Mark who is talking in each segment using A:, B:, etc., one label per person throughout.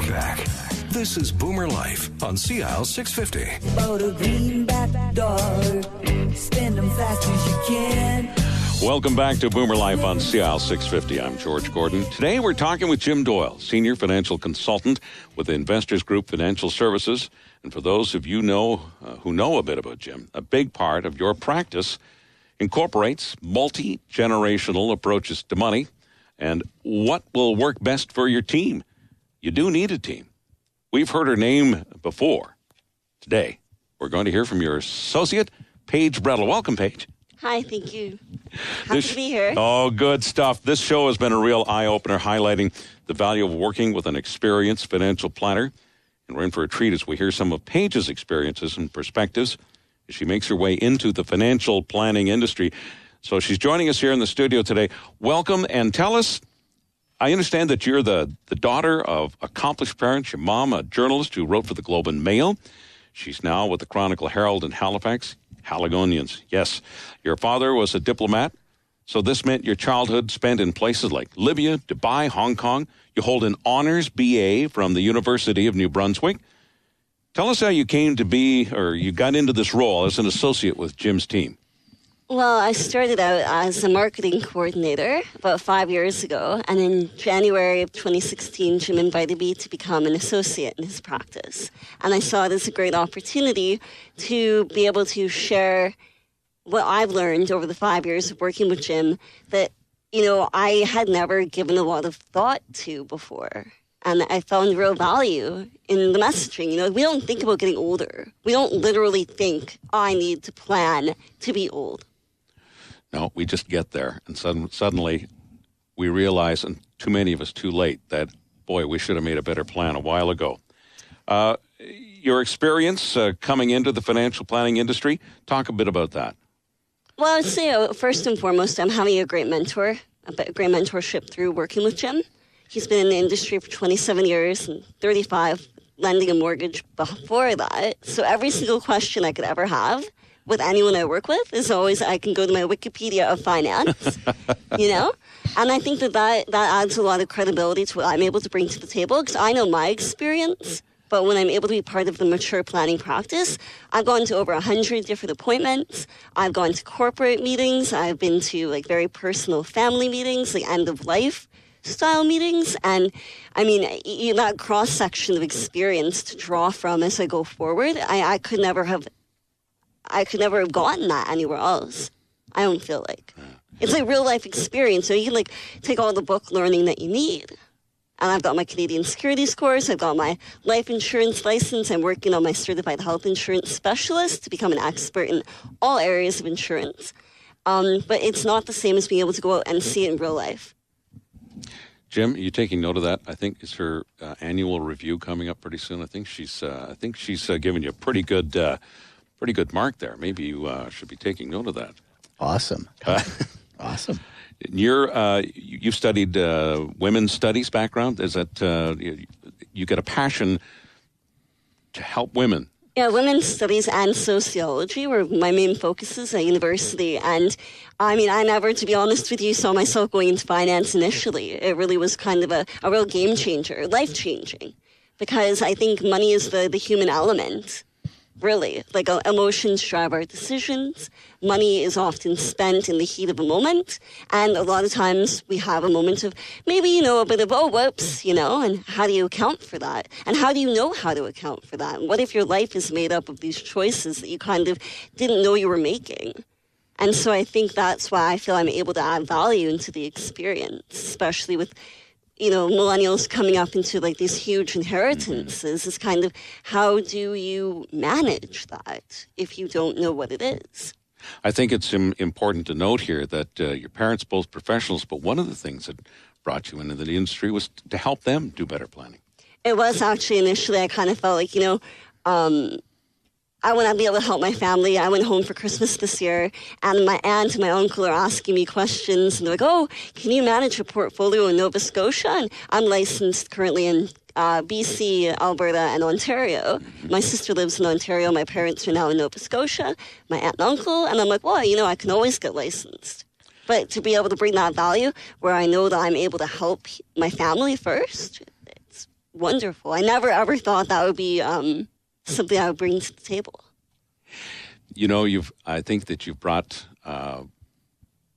A: Jack. This is Boomer Life on CIL 650.
B: About a greenback dollar, spend them fast as you can.
C: Welcome back to Boomer Life on CIL 650. I'm George Gordon. Today we're talking with Jim Doyle, Senior Financial Consultant with Investors Group Financial Services. And for those of you who know a bit about Jim, a big part of your practice incorporates multi-generational approaches to money and what will work best for your team. You do need a team. We've heard her name before. Today, we're going to hear from your associate, Paige Brettel. Welcome, Paige.
D: Hi, thank you. Happy to be here.
C: Oh, good stuff. This show has been a real eye-opener, highlighting the value of working with an experienced financial planner. And we're in for a treat as we hear some of Paige's experiences and perspectives as she makes her way into the financial planning industry. So she's joining us here in the studio today. Welcome, and tell us, I understand that you're the daughter of accomplished parents. Your mom, a journalist who wrote for the Globe and Mail. She's now with the Chronicle Herald in Halifax. Haligonians, yes. Your father was a diplomat, so this meant your childhood spent in places like Libya, Dubai, Hong Kong. You hold an honors BA from the University of New Brunswick. Tell us how you came to be, or you got into this role as an associate with Jim's team.
D: Well, I started out as a marketing coordinator about 5 years ago, and in January of 2016, Jim invited me to become an associate in his practice. And I saw it as a great opportunity to be able to share what I've learned over the 5 years of working with Jim that, I had never given a lot of thought to before. And I found real value in the messaging. We don't think about getting older. We don't literally think, I need to plan to be old.
C: No, we just get there, and suddenly we realize, and too many of us too late, that, boy, we should have made a better plan a while ago. Your experience coming into the financial planning industry, talk a bit about that.
D: Well, I would say, first and foremost, I'm having a great mentor, a great mentorship through working with Jim. He's been in the industry for 27 years and 35 lending a mortgage before that. So every single question I could ever have with anyone I work with is always I can go to my Wikipedia of finance, And I think that adds a lot of credibility to what I'm able to bring to the table because I know my experience, but when I'm able to be part of the mature planning practice, I've gone to over 100 different appointments. I've gone to corporate meetings. I've been to very personal family meetings, end of life style meetings. And I mean, that cross-section of experience to draw from as I go forward, I could never have gotten that anywhere else. I don't feel like. It's like real life experience. So you can take all the book learning that you need. And I've got my Canadian securities course. I've got my life insurance license. I'm working on my certified health insurance specialist to become an expert in all areas of insurance. But it's not the same as being able to go out and see it in real life.
C: Jim, are you taking note of that? I think it's her annual review coming up pretty soon. I think she's giving you a pretty good mark there. Maybe you should be taking note of that.
E: Awesome. Awesome.
C: You've studied women's studies background. Is that you get a passion to help women?
D: Yeah, women's studies and sociology were my main focuses at university. And I mean, I never, to be honest with you, saw myself going into finance initially. It really was kind of a real game changer, life-changing, because I think money is the human element. Really, emotions drive our decisions. Money is often spent in the heat of a moment. And a lot of times we have a moment of maybe, a bit of, whoops, and how do you account for that? And how do you know how to account for that? And what if your life is made up of these choices that you kind of didn't know you were making? And so I think that's why I feel I'm able to add value into the experience, especially with millennials coming up into these huge inheritances. Is kind of how do you manage that if you don't know what it is?
C: I think it's important to note here that your parents, both professionals, but one of the things that brought you into the industry was to help them do better planning.
D: It was actually initially I kind of felt like, I want to be able to help my family. I went home for Christmas this year, and my aunt and my uncle are asking me questions. And they're like, oh, can you manage a portfolio in Nova Scotia? And I'm licensed currently in BC, Alberta, and Ontario. My sister lives in Ontario. My parents are now in Nova Scotia, my aunt and uncle. And I'm like, well, I can always get licensed. But to be able to bring that value where I know that I'm able to help my family first, wonderful. I never ever thought that would be something I would bring to the table.
C: I think that you've brought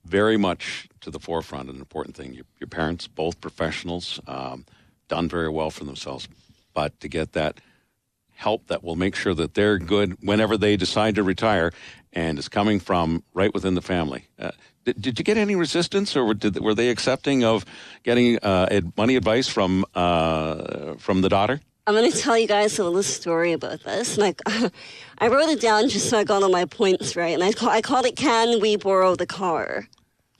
C: very much to the forefront an important thing. Your parents, both professionals, done very well for themselves, but to get that help that will make sure that they're good whenever they decide to retire, and it's coming from right within the family. Did you get any resistance, or were they accepting of getting money advice from the daughter?
D: I'm going to tell you guys a little story about this. And I wrote it down just so I got all my points right. And I called it Can We Borrow the Car?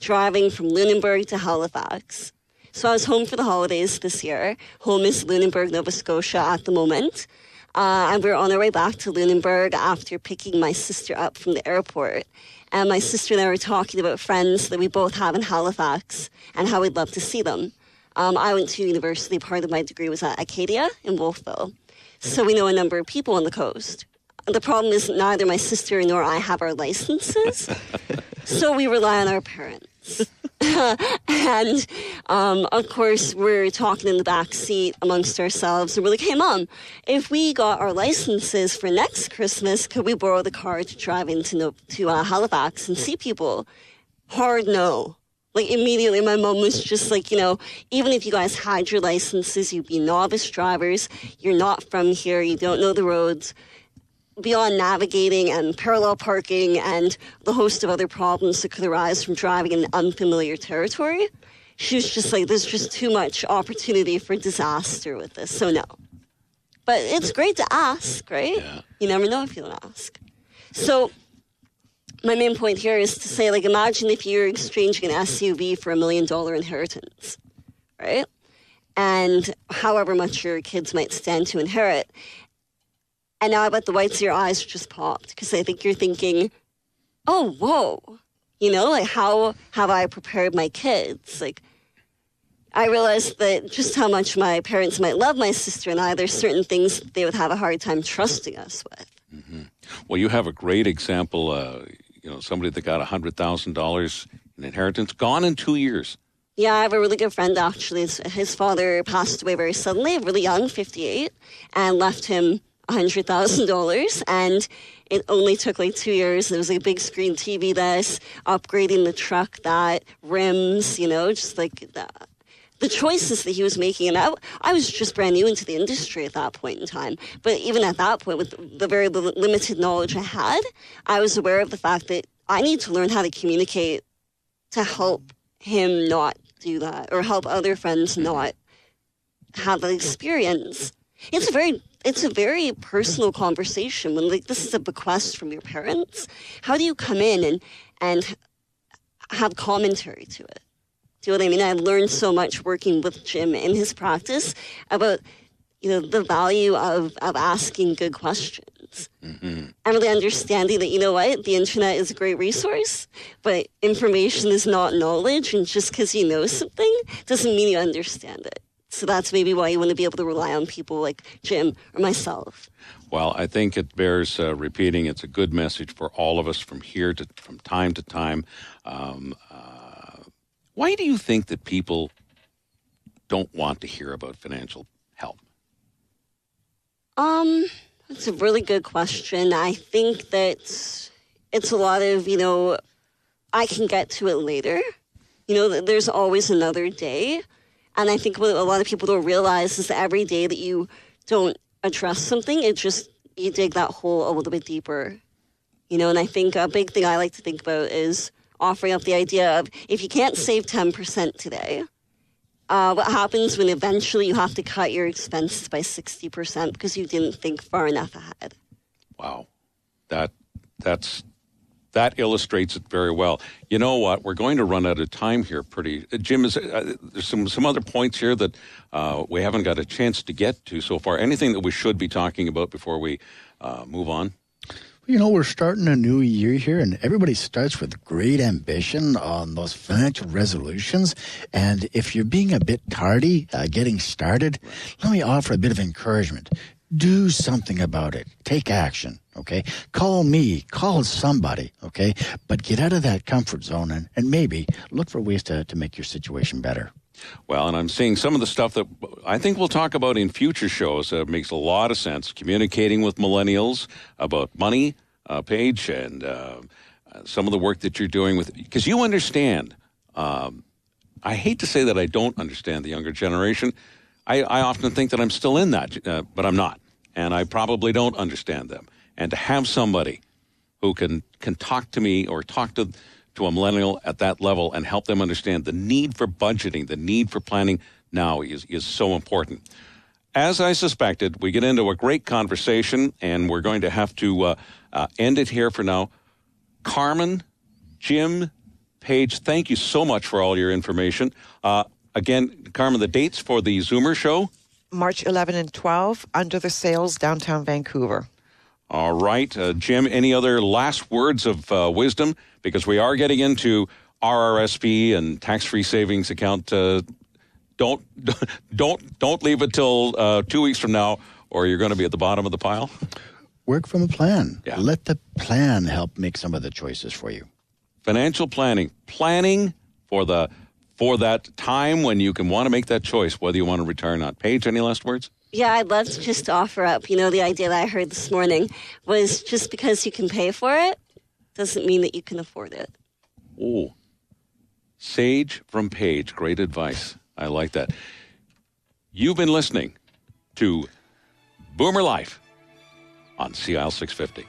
D: Driving from Lunenburg to Halifax. So I was home for the holidays this year. Home is Lunenburg, Nova Scotia at the moment. And we were on our way back to Lunenburg after picking my sister up from the airport. And my sister and I were talking about friends that we both have in Halifax and how we'd love to see them. I went to university. Part of my degree was at Acadia in Wolfville. So we know a number of people on the coast. The problem is neither my sister nor I have our licenses. So we rely on our parents. And, of course, we're talking in the back seat amongst ourselves. And we're like, hey, Mom, if we got our licenses for next Christmas, could we borrow the car to drive into Halifax and see people? Hard no. Like, immediately, my mom was just like, even if you guys had your licenses, you'd be novice drivers. You're not from here. You don't know the roads. Beyond navigating and parallel parking and the host of other problems that could arise from driving in unfamiliar territory, she was just like, there's just too much opportunity for disaster with this, so no. But it's great to ask, right? Yeah. You never know if you'll ask. So my main point here is to say, imagine if you're exchanging an SUV for $1 million inheritance, right? And however much your kids might stand to inherit. And now I bet the whites of your eyes just popped because I think you're thinking, oh, whoa, how have I prepared my kids? I realized that just how much my parents might love my sister and I, there's certain things that they would have a hard time trusting us with.
C: Mm-hmm. Well, you have a great example, somebody that got $100,000 in inheritance, gone in 2 years.
D: Yeah, I have a really good friend, actually. His father passed away very suddenly, really young, 58, and left him $100,000, and it only took 2 years. There was a big screen TV, this, upgrading the truck, that, rims, just that. The choices that he was making, and I was just brand new into the industry at that point in time. But even at that point, with the very limited knowledge I had, I was aware of the fact that I need to learn how to communicate to help him not do that, or help other friends not have that experience. It's a very personal conversation when this is a bequest from your parents. How do you come in and have commentary to it? Do you know what I mean? I've learned so much working with Jim in his practice about the value of asking good questions. Mm-hmm. And really understanding that, the internet is a great resource, but information is not knowledge, and just because you know something doesn't mean you understand it. So that's maybe why you want to be able to rely on people like Jim or myself.
C: Well, I think it bears repeating. It's a good message for all of us from time to time. Why do you think that people don't want to hear about financial help?
D: That's a really good question. I think that it's a lot of, I can get to it later. There's always another day. And I think what a lot of people don't realize is that every day that you don't address something, you dig that hole a little bit deeper. And I think a big thing I like to think about is offering up the idea of if you can't save 10% today, what happens when eventually you have to cut your expenses by 60% because you didn't think far enough ahead?
C: Wow. That illustrates it very well. You know what? We're going to run out of time here. Jim, there's some other points here that we haven't got a chance to get to so far. Anything that we should be talking about before we move on?
E: We're starting a new year here, and everybody starts with great ambition on those financial resolutions. And if you're being a bit tardy getting started, let me offer a bit of encouragement. Do something about it. Take action, okay? Call me, call somebody, okay? But get out of that comfort zone and maybe look for ways to make your situation better.
C: Well, and I'm seeing some of the stuff that I think we'll talk about in future shows. Makes a lot of sense. Communicating with millennials about money, Paige, and some of the work that you're doing with, because you understand. I hate to say that I don't understand the younger generation. I often think that I'm still in that, but I'm not. And I probably don't understand them. And to have somebody who can talk to me or talk to a millennial at that level and help them understand the need for budgeting, the need for planning now is so important. As I suspected, we get into a great conversation, and we're going to have to end it here for now. Carmen, Jim, Paige, thank you so much for all your information. Again, Carmen, the dates for the Zoomer show?
F: March 11 and 12, Under the Sails, downtown Vancouver.
C: All right. Jim, any other last words of wisdom? Because we are getting into RRSP and tax-free savings account. Don't leave it till 2 weeks from now, or you're going to be at the bottom of the pile.
E: Work from a plan.
C: Yeah.
E: Let the plan help make some of the choices for you.
C: Financial planning for that time when you can want to make that choice, whether you want to retire or not. Paige, any last words?
D: Yeah, I'd love to just offer up, the idea that I heard this morning was just because you can pay for it doesn't mean that you can afford it.
C: Oh, sage from Paige. Great advice. I like that. You've been listening to Boomer Life on CIL 650.